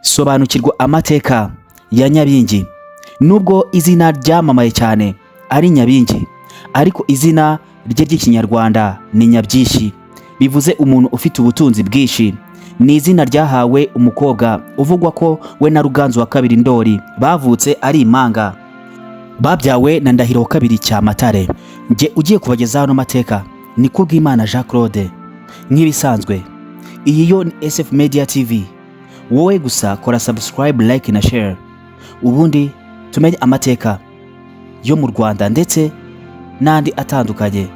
Sobanukirwa amateka ya Nyabingi. Nubwo izina ryamamaye cyane ari Nyabingi, ariko izina rye ry'ikinyarwanda ni Nyabyinshi, bivuze umuntu ufite ubutunzi bwinshi. Ni izina ryahawe umukobwa uvugwa ko we na Ruganzu wa kabiri Ndoli bavutse ari impanga, babyawe na Ndahiro wa kabiri Cyamatare. Nge ugiye kubagezaho no mateka ni Kubwimana Jean Claude. Nk'ibisanzwe iyi yo ni SF Media TV, wowe gusa kora subscribe, like na share, ubundi tumenye amateka yo mu Rwanda ndetse n'andi atandukanye.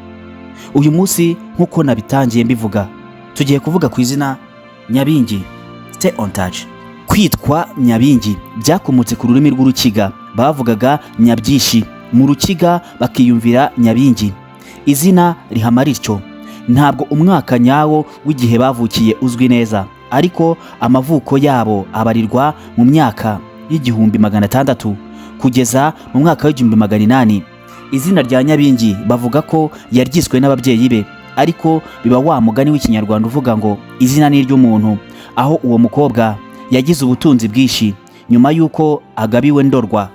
Uyu munsi nkuko nabitangiye mbivuga, tugiye kuvuga ku izina Nyabingi. Stay on touch. Kwitwa Nyabingi byakomotse ku rurimi rw'Urukiga, bavugaga Nyabyinshi, mu Rukiga bakiyumvira Nyabingi. Izina rihama rityo. Ntabwo umwaka nyawo w'igihe bavukiye uzwi neza, ariko amavuko yabo abarirwa mu myaka y'igihumbi 600 kugeza mu mwaka w'igihumbi 800. Izina rya Nyabingi bavuga ko yaryiswe n'ababyeyi be, ariko biba wa mugani w'ikinyarwanda uvuga ngo izina ni ry'umuntu, aho uwo mukobwa yagize ubutunzi bwinshi nyuma y'uko agabiwe Ndorwa.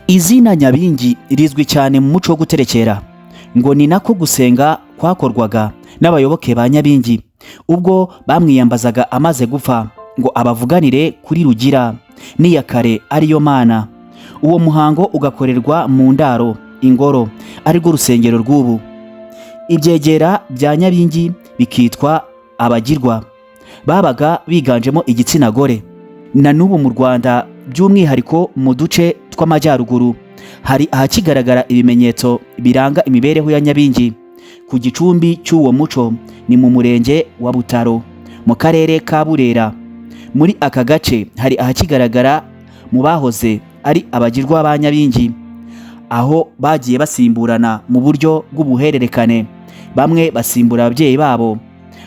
Izina Nyabingi rizwi cyane mu muco wo guterekera, ngo ni nako gusenga kwakorwaga n'abayoboke ba Nyabingi ubwo bamwiyambazaga amaze gupfa ngo abavuganire kuri Rugira n'Iyakare ariyo Mana. Uwo muhango ugakorerwa mu ndaro, ingoro, arirwo rusengero rw'ubu. Ibyegera bya Nyabingi bikitwa abagirwa, babaga biganjemo igitsina gore. Na n'ubu mu Rwanda, by'umwihariko mu duce tw'amajyaruguru, hari ahakigaragara ibimenyetso biranga imibereho ya Nyabingi. Ku gicumbi cy'uwo muco ni mu murenge wa Butaro mu karere ka Burera. Muri aka gace hari ahakigaragara mu bahoze ari abagirwa ba Nyabingi, aho bagiye basimburana mu buryo bw'ubuhererekane, bamwe basimbura ababyeyi babo.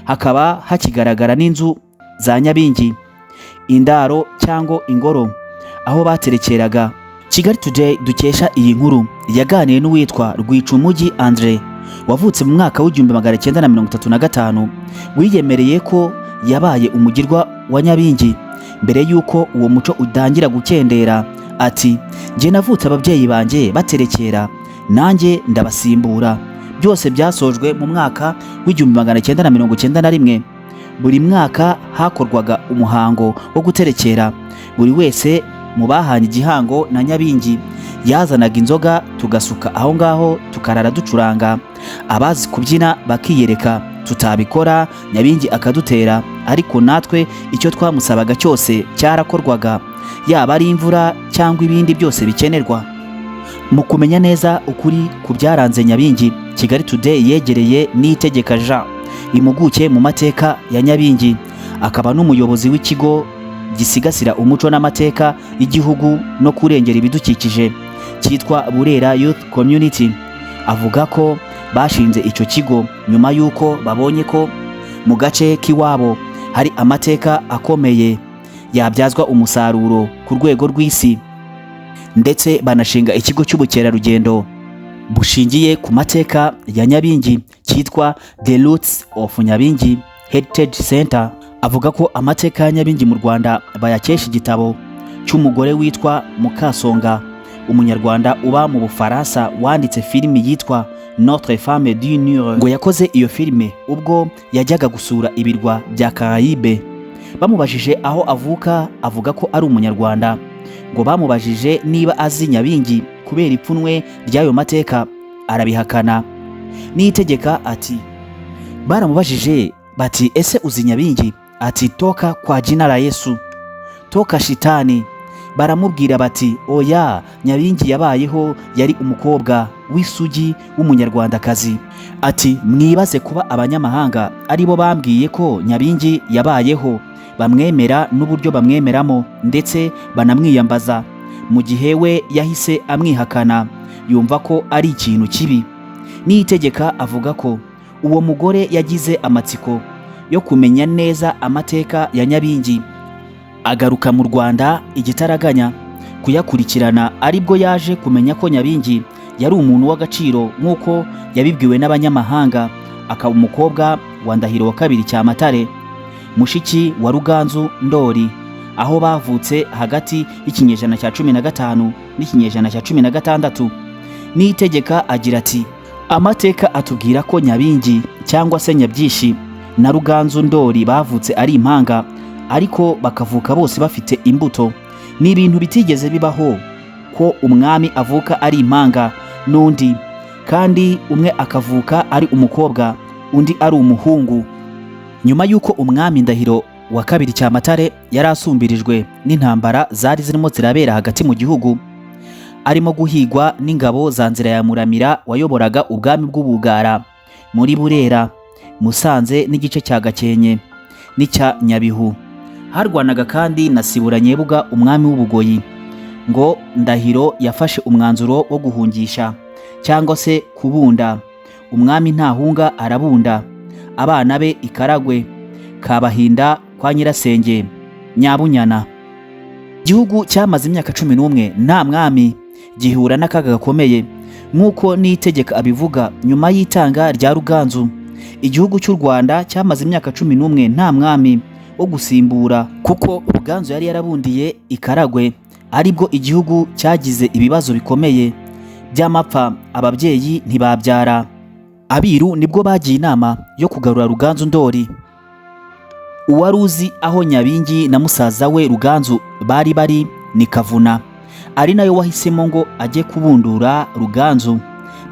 Hakaba hakigaragara n'inzu za Nyabingi, indaro cyangwa ingoro aho baterekeraga. Kigali Today dukesha iyi nkuru yaganiye n'uwitwa Rwicumugi Andre, wavutse mu mwaka w'igihumbi 1935, wiyemereye ko yabaye umugirwa wa Nyabingi mbere y'uko uwo muco udangira gukendera. Ati, nge navutse ababyeyi banjye baterekera, nanjye ndabasimbura. Byose byasojwe mu mwaka w'igihumbi 1991. Buri mwaka hakorwaga umuhango wo guterekera. Buri wese mu bahanye igihango na Nyabingi yazanaga inzoga, tugasuka aho ngaho tukarara ducuranga. Abazi kubyina bakiyereka, tutabikora Nyabingi akadutera, ariko natwe icyo twamusabaga cyose cyarakorwaga, yaba ari imvura cyangwa ibindi byose bikenerwa. Mu kumenya neza ukuri ku byaranze Nyabingi, Kigali Today yegereye Niyitegeka Jean, impuguke mu mateka ya Nyabingi, akaba n'umuyobozi w'ikigo gisigasira umuco n'amateka y'igihugu no kurengera ibidukikije cyitwa Burera Youth Community. Avuga ko bashinze icyo kigo nyuma y'uko babonye ko mu gace k'iwabo hari amateka akomeye yabyazwa umusaruro ku rwego rw'isi, ndetse banashinga ikigo cy'ubukerarugendo bushingiye ku mateka ya Nyabingi cyitwa The Roots of Nyabingi Heritage Center. Avuga ko amateka ya Nyabingi mu Rwanda bayakesha igitabo cy'umugore witwa Mukasonga, umunyarwanda uba mu Bufaransa, wanditse filimi yitwa Notre Femme du Nord. Ngo yakoze iyo filime ubwo yajyaga gusura ibirwa bya Caraïbe. Bamubajije aho avuka, avuga ko ari umunyarwanda. Ngo bamubajije niba azi Nyabingi kubera ipfunwe ry'ayo mateka, arabihakana. Niyitegeka ati, baramubajije bati, ese uzi Nyabingi? Ati, toka kwa jina la Yesu, toka shitani. Baramubwira bati, oya, Nyabingi yabayeho, yari umukobwa w'isugi w'umunyarwandakazi. Ati, mwibaze kuba abanyamahanga aribo bambwiye ko Nyabingi yabayeho, bamwemera n'uburyo bamwemeramo, ndetse banamwiyambaza, mu gihe we yahise amwihakana, yumva ko ari ikintu kibi. Niyitegeka avuga ko uwo mugore yagize amatsiko yo kumenya neza amateka ya Nyabingi, agaruka mu Rwanda igitaraganya kuyakurikirana, aribwo yaje kumenya ko Nyabingi yari umuntu w'agaciro nk'uko yabibwiwe n'abanyamahanga. Akaba umukobwa wa Ndahiro wa kabiri Cyamatare, mushiki wa Ruganzu Ndoli, aho bavutse hagati y'ikinyejana cya 15 n'ikinyejana cya 16. Niyitegeka agira ati amateka atubwira ko Nyabingi cyangwa se Nyabyishi na Ruganzu Ndori bavutse ari impanga, ariko bakavuka bose bafite imbuto. Ni ibintu bitigeze bibaho ko umwami avuka ari impanga n'undi, kandi umwe akavuka ari umukobwa undi ari umuhungu. Nyuma y'uko umwami Ndahiro wa kabiri Cyamatare yari asumbirijwe n'intambara zari zirimo zirabera hagati mu gihugu, arimo guhigwa n'ingabo za Nzira ya Muramira wayoboraga ubwami bw'Ubugara muri Burera, Musanze n'igice cya Gakenke n'icya Nyabihu. Harwanaga kandi na Sibura Nyebuga umwami w'Ubugoyi. Ngo Ndahiro yafashe umwanzuro wo guhungisha cyangwa se kubunda. Umwami Ntahunga arabunda abana be i Karagwe, Kabahinda kwa Nyirasenge, Nyabunyana. Igihugu cyamaze imyaka 11 nta mwami, gihura n'akaga gakomeye nk'uko Niyitegeka abivuga. Nyuma y'itanga rya Ruganzu, igihugu cy'u Rwanda cyamaze imyaka 11 nta mwami wo gusimbura, kuko Ruganzu yari yarabundiye i Karagwe, aribwo igihugu cyagize ibibazo bikomeye by'amapfa, ababyeyi ntibabyara. Abiru nibwo bagiye inama yo kugarura Ruganzu Ndori. Uwaruzi aho Nyabingi na musaza we Ruganzu bari ni Kavuna, ari nayo wahisemo ngo ajye kubundura Ruganzu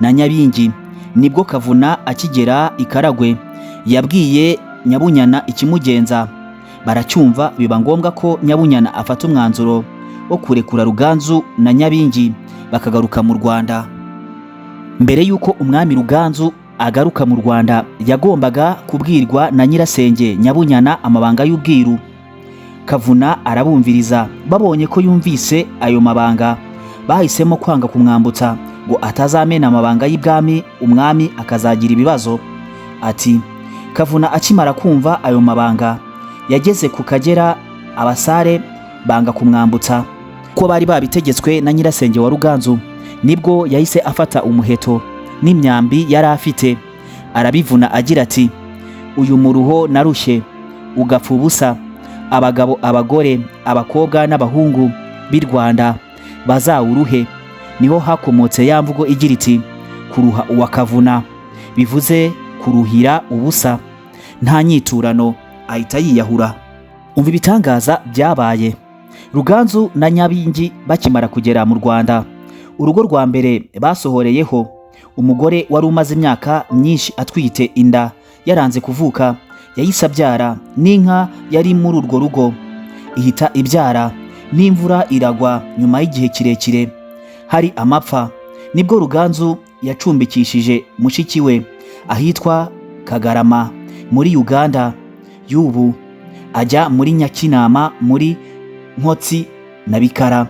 na Nyabingi. Nibwo Kavuna akigera i Karagwe yabwiye Nyabunyana ikimugenza, baracyumva. Biba ngombwa ko Nyabunyana afata umwanzuro wo kurekura Ruganzu na Nyabingi bakagaruka mu Rwanda. Mbere y'uko umwami Ruganzu agaruka mu Rwanda, yagombaga kubwirwa na Nyirasenge Nyabunyana amabanga y'ubwiru. Kavuna arabumviriza. Babonye ko yumvise ayo mabanga, bahisemo kwanga kumwambutsa ngo atazamena amabanga y'ibwami, umwami akazagira ibibazo. Ati Kavuna akimara kumva ayo mabanga, yageze ku Kagera, abasare banga kumwambutsa ko bari babitegetswe na Nyirasenge wa Ruganzu. Nibwo yahise afata umuheto n'imyambi yari afite, arabivuna agira ati uyu muruho narushye ugapfa ubusa, abagabo, abagore, abakobwa n'abahungu b'i Rwanda bazawuruhe. Niho hakomotse ya mvugo igira iti kuruha uwa Kavuna, bivuze kuruhira ubusa. Nta nyiturano, ahita yiyahura. Umva ibitangaza byabaye. Ruganzu na Nyabingi bakimara kugera mu Rwanda, urugo rwa mbere basohoreyeho, umugore wari umaze imyaka myinshi atwite inda yaranze kuvuka, yahise abyara. N'inka yari muri urwo rugo ihita ibyara, n'imvura iragwa. Nyuma y'igihe kirekire hari amapfa, nibwo Ruganzu yacumbikishije mushiki we ahitwa Kagarama muri Uganda y'ubu, ajya muri Nyakinama muri Nkotsi na Bikara,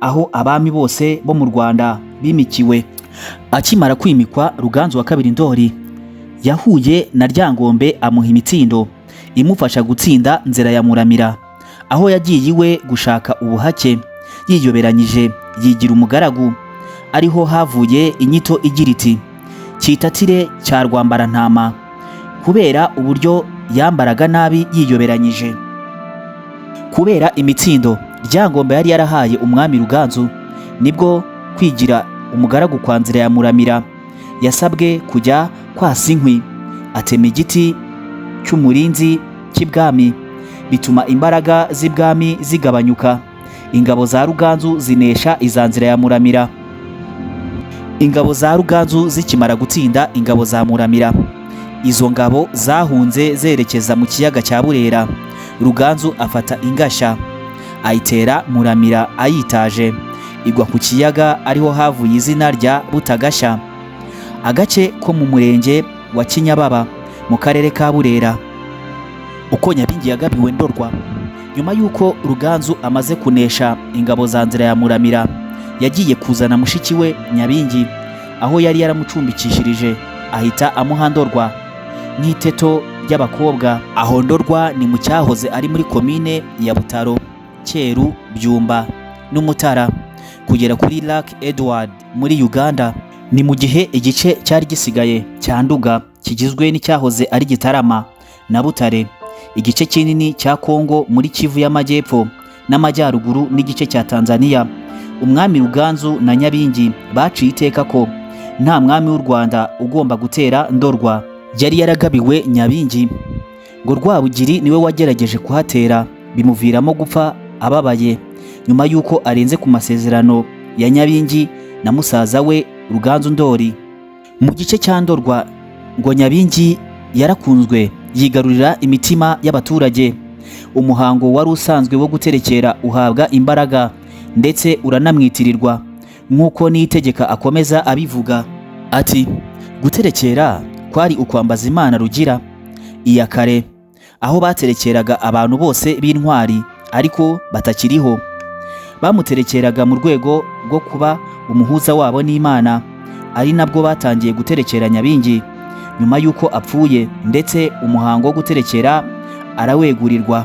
aho abami bose bo mu Rwanda bimikiwe. Akimara kwimikwa, Ruganzu wa kabiri Ndori yahuye na Ryangombe amuha imitsindo imufasha gutsinda Nzira ya Muramira, aho yagiye iwe gushaka ubuhake. Yiyoberanyije yigira umugaragu, ariho havuye inyito igira iti Cyitatire cya Rwambarantama, kubera uburyo yambaraga nabi yiyoberanyije. Kubera imitsindo Ryangombe yari yarahaye umwami Ruganzu, nibwo kwigira umugaragu kwa Nzira ya Muramira yasabwe kujya kwasa inkwi, atema igiti cy'umurinzi cy'ibwami, bituma imbaraga z'ibwami zigabanyuka. Ingabo za Ruganzu zinesha iza Nzira ya Muramira. Ingabo za Ruganzu zikimara gutsinda ingabo za Muramira, izo ngabo zahunze zerekeza mu kiyaga cya Burera. Ruganzu afata ingashya ayitera Muramira ayitaje, igwa ku kiyaga, ariho havuye izina rya Butagashya, agace ko mu murenge wa Kinyababa mu karere ka Burera. Uko Nyabingi yagabiwe Ndorwa. Nyuma y'uko Ruganzu amaze kunesha ingabo za Nzira ya Muramira, yagiye kuzana mushiki we Nyabingi aho yari yaramucumbikishirije, ahita amuha Ndorwa nk'iteto ry'abakobwa. Aho Ndorwa ni mu cyahoze ari muri komine ya Butaro, Cyeru, Byumba n'Umutara, kugera kuri Lac Edward muri Uganda. Ni mu gihe igice cyari gisigaye cya Nduga kigizwe n'icyahoze ari Gitarama na Butare, igice kinini cya Kongo muri Kivu y'Amajyepfo n'amajyaruguru n'igice cya Tanzania. Umwami Ruganzu na Nyabingi baciye iteka ko nta mwami w'u Rwanda ugomba gutera Ndorwa. Yari yaragabiwe Nyabingi, ngo Rwabugiri niwe wagerageje kuhatera bimuviramo gupfa ababaye nyuma y'uko arenze ku masezerano ya Nyabingi na musaza we Ruganzu Ndori. Mu gice cya Ndorwa ngo Nyabingi yarakunzwe yigarurira imitima y'abaturage. Umuhango wari usanzwe wo guterekera uhabwa imbaraga ndetse uranamwitirirwa, nk'uko Niyitegeka akomeza abivuga ati guterekera kwari ukwambaza Imana Rugira iya kare, aho baterekeraga abantu bose b'intwari ariko batakiriho. Bamuterekeraga mu rwego rwo kuba umuhuza wabo n'Imana, ari nabwo batangiye guterekera Nyabingi nyuma y'uko apfuye, ndetse umuhango wo guterekera arawegurirwa.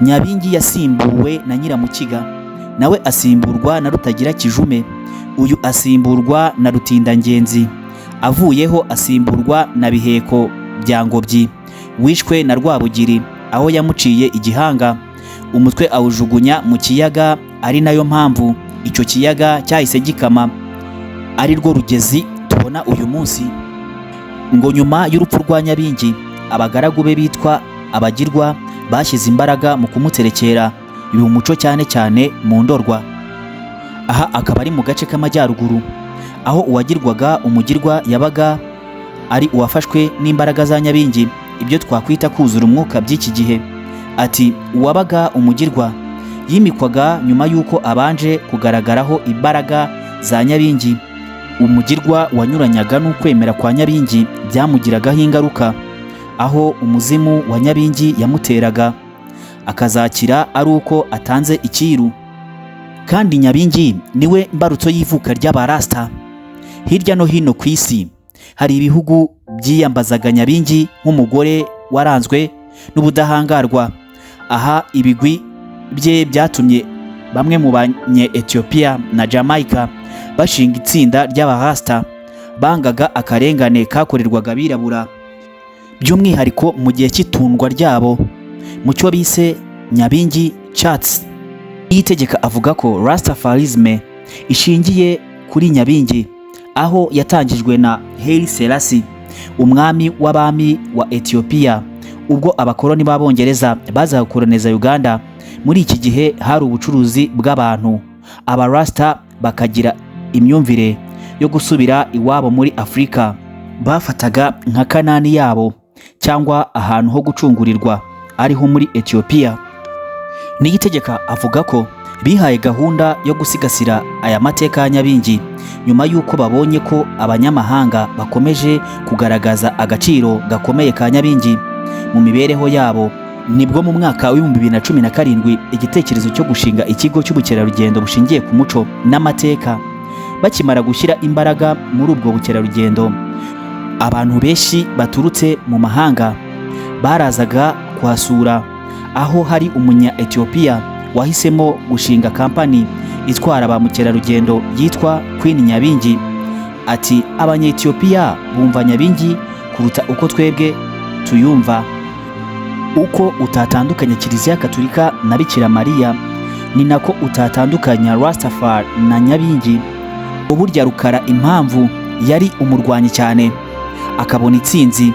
Nyabingi yasimbuwe na Nyiramukiga, nawe asimburwa na Rutagira Kijume, uyu asimburwa na Rutindangenzi, avuyeho asimburwa na Biheko bya Ngobyi wishwe na Rwabugiri aho yamuciye igihanga, umutwe awujugunya mu kiyaga, ari nayo mpamvu icyo kiyaga cyahise gikama ari rwo Rugezi tubona uyu munsi. Ngo nyuma y'urupfu rwa Nyabingi abagaragu be bitwa Abagirwa bashyize imbaraga mu kumuterekera, ibi umuco cyane cyane mu Ndorwa. Aha akaba ari mu gace k'amajyaruguru, aho uwagirwaga umugirwa yabaga ari uwafashwe n'imbaraga za Nyabingi, ibyo twakwita kuzura umwuka by'iki gihe. Ati uwabaga umugirwa yimikwaga nyuma y'uko abanje kugaragaraho imbaraga za Nyabingi. Umugirwa wanyuranyaga n'ukwemera kwa Nyabingi byamugiragaho ingaruka, aho umuzimu wa Nyabingi yamuteraga akazakira ari uko atanze ikiru. Kandi Nyabingi niwe mbarutso y'ivuka ry'Abarasta. Hirya no hino ku isi hari ibihugu byiyambazaga Nyabingi nk'umugore waranzwe n'ubudahangarwa. Aha ibigwi bye byatumye bamwe mu banye-Ethiopia na Jamaica bashinga itsinda ry'Abarasta bangaga akarengane kakorerwaga abirabura, by'umwihariko mu gihe cy'itundwa ryabo mu cyo bise Nyabingi Charts. Niyitegeka avuga ko Rastafarisme ishingiye kuri Nyabingi, aho yatangijwe na Haile Selassie, umwami w'abami wa Ethiopia, ubwo abakoloni b'Abongereza baza gukoloniza Uganda. Muri iki gihe hari ubucuruzi bw'abantu, Abarasta bakagira imyumvire yo gusubira iwabo muri Afurika, bafataga nka Kanani yabo cyangwa ahantu ho gucungurirwa ariho muri Ethiopia. Niyitegeka avuga ko bihaye gahunda yo gusigasira aya mateka ya Nyabingi nyuma y'uko babonye ko abanyamahanga bakomeje kugaragaza agaciro gakomeye ka Nyabingi mu mibereho yabo. Nibwo mu mwaka wa 2017 igitekerezo cyo gushinga ikigo cy'ubukerarugendo bushingiye ku muco n'amateka. Bakimara gushyira imbaraga muri ubwo bukerarugendo, abantu benshi baturutse mu mahanga barazaga kuhasura, aho hari umunya-Ethiopia wahisemo gushinga kampani itwara ba mukerarugendo yitwa Queen Nyabingi. Ati abanya-Ethiopia bumva Nyabingi kuruta uko twebwe tuyumva. Uko utatandukanya Kiliziya Gatolika na Bikira Mariya, ni nako utatandukanya Rastafari na Nyabingi. Uburya Rukara impamvu yari umurwanyi cyane akabona itsinzi,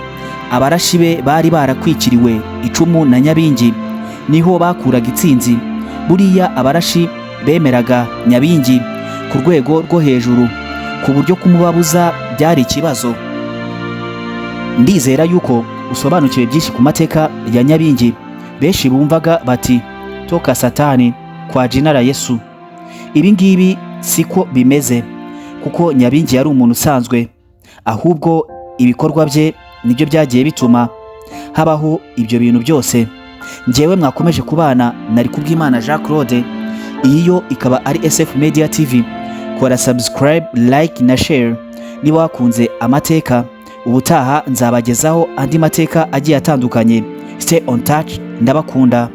abarashi be bari barakwikiriwe icumu na Nyabingi, niho bakuraga itsinzi. Buriya abarashi bemeraga Nyabingi ku rwego rwo hejuru, ku buryo kumubabuza byari ikibazo. Ndizera yuko usobanukiwe byinshi ku mateka ya Nyabingi. Benshi bumvaga bati toka Satani kwa jina la Yesu. Ibi ngibi siko bimeze, kuko Nyabingi yari umuntu usanzwe, ahubwo ibikorwa bye nibyo byagiye bituma habaho ibyo bintu byose. Njyewe mwakomeje kubana nari kubw'Imana Jean Claude. Iyi yo ikaba ari SF Media TV. Kora subscribe, like na share niba wakunze amateka. Ubutaha nzabagezaho andi mateka agiye atandukanye. Stay on touch, ndabakunda.